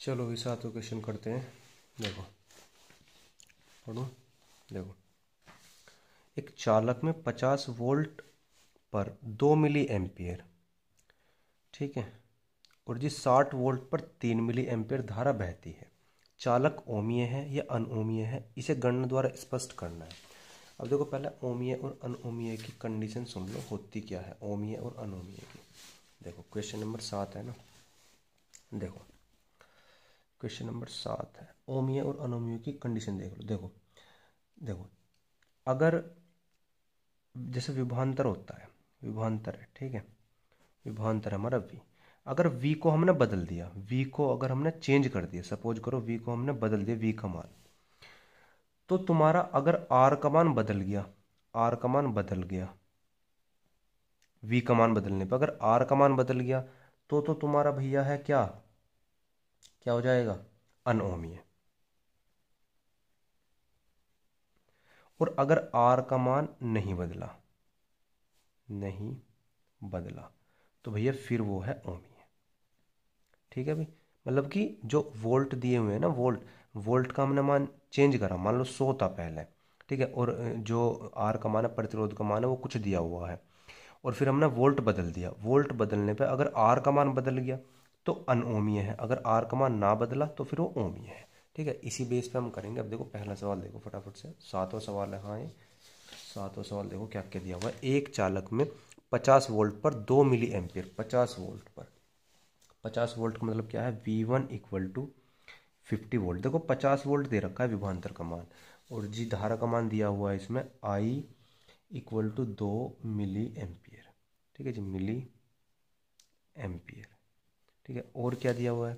चलो भी सातों क्वेश्चन करते हैं। देखो पढ़ो। देखो एक चालक में 50 वोल्ट पर 2 मिली एम्पियर, ठीक है, और जी 60 वोल्ट पर 3 मिली एम्पियर धारा बहती है। चालक ओमीय है या अनओमीय है, इसे गणना द्वारा स्पष्ट करना है। अब देखो पहले ओमीय और अनओमीय की कंडीशन सुन लो, होती क्या है ओमीय और अनओमीय की। देखो क्वेश्चन नंबर 7 है ना, देखो क्वेश्चन नंबर 7 है, ओमीय और अनोमीय की कंडीशन देख लो। देखो देखो अगर जैसे विभवांतर होता है, विभवांतर है, ठीक है, विभवांतर है हमारा v। अगर v को हमने बदल दिया, v को अगर हमने चेंज कर दिया, सपोज करो v को हमने बदल दिया, v का मान, तो तुम्हारा अगर r का मान बदल गया, r का मान बदल गया, v का मान बदलने पर अगर r का मान बदल गया तो तुम्हारा भैया है क्या, क्या हो जाएगा, अनओमीय। और अगर r का मान नहीं बदला, नहीं बदला, तो भैया फिर वो है ओमीय। ठीक है भाई, मतलब कि जो वोल्ट दिए हुए हैं ना, वोल्ट का हमने मान चेंज करा, मान लो 100 था पहले, ठीक है, और जो आर का मान है, प्रतिरोध का मान है, वो कुछ दिया हुआ है, और फिर हमने वोल्ट बदल दिया। वोल्ट बदलने पे अगर आर का मान बदल गया तो अनओमीय है, अगर आर का मान ना बदला तो फिर वो ओमीय है। ठीक है, इसी बेस पे हम करेंगे। अब देखो पहला सवाल देखो फटाफट से, 7वां सवाल है। हाँ ये 7वां सवाल देखो क्या क्या दिया हुआ है। एक चालक में 50 वोल्ट पर 2 मिली एम्पियर, 50 वोल्ट पर, 50 वोल्ट का मतलब क्या है, V1 इक्वल टू 50 वोल्ट। देखो 50 वोल्ट दे रखा है विभवांतर का मान, और जी धारा का मान दिया हुआ है इसमें I equal to 2 milli ampere. ठीक है जी, मिली एम्पियर। ठीक है, और क्या दिया हुआ है,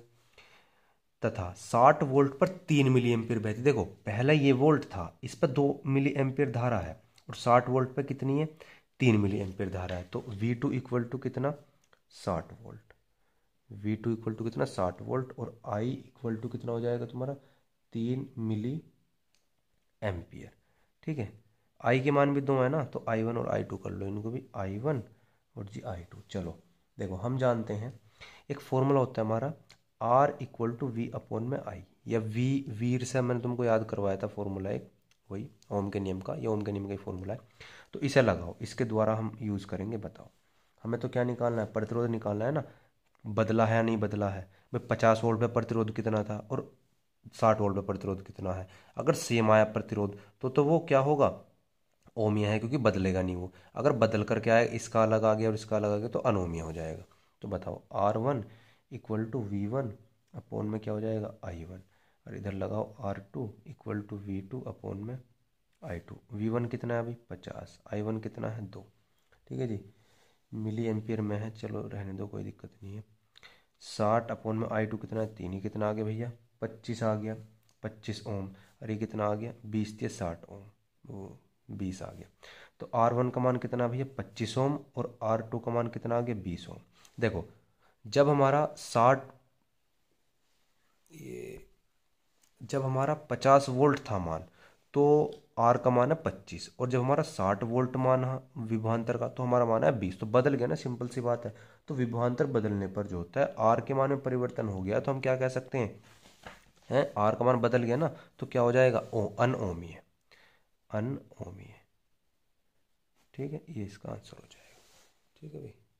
तथा 60 वोल्ट पर 3 मिली एम्पियर बहती। देखो पहला ये वोल्ट था, इस पर 2 मिली एम्पियर धारा है, और 60 वोल्ट पर कितनी है, 3 मिली एम्पियर धारा है। तो V2 इक्वल टू कितना, 60 वोल्ट। V2 इक्वल टू कितना, 60 वोल्ट, और I इक्वल टू कितना हो जाएगा तुम्हारा, 3 मिली एम्पियर। ठीक है, I के मान भी दो है ना, तो I1 और I2 कर लो इनको भी, I1 और जी I2। चलो देखो हम जानते हैं एक फॉर्मूला होता है हमारा R equal to V upon में I, या वीर से मैंने तुमको याद करवाया था फॉर्मूला एक, वही ओम के नियम का, या ओम के नियम का ही फॉर्मूला है। तो इसे लगाओ, इसके द्वारा हम यूज़ करेंगे। बताओ हमें तो क्या निकालना है, प्रतिरोध निकालना है ना, बदला है या नहीं बदला है भाई। 50 वोल्ट पे प्रतिरोध कितना था और 60 वोल्ट पे प्रतिरोध कितना है, अगर सेम आया प्रतिरोध तो वो क्या होगा, ओमिया है, क्योंकि बदलेगा नहीं वो। अगर बदल कर क्या है, इसका अलग आ गया और इसका अलग आ गया तो अनोमिया हो जाएगा। तो बताओ R1 equal to V1 upon में क्या हो जाएगा, I1, और इधर लगाओ R2 equal to V2 upon में I2। V1 कितना है अभी 50, I1 कितना है 2। ठीक है जी, मिली एम्पियर में है, चलो रहने दो कोई दिक्कत नहीं है। 60 अपॉन में I2 कितना है, 3 ही, कितना आ गया भैया 25 आ गया, 25 ओम, और ये कितना आ गया 20 से 60 ओम, वो 20 आ गया। तो R1 का मान कितना भैया 25 ओम, और R2 का मान कितना आ गया 20 ओम। देखो जब हमारा 60, ये जब हमारा 50 वोल्ट था मान, तो आर का मान है 25, और जब हमारा 60 वोल्ट मान है विभवांतर का, तो हमारा मान है 20। तो बदल गया ना, सिंपल सी बात है। तो विभवांतर बदलने पर जो होता है आर के मान में परिवर्तन हो गया, तो हम क्या कह सकते हैं आर का मान बदल गया ना, तो क्या हो जाएगा, अनओमीय, अनओमीय। ठीक है, ये इसका आंसर हो जाएगा। ठीक है भाई।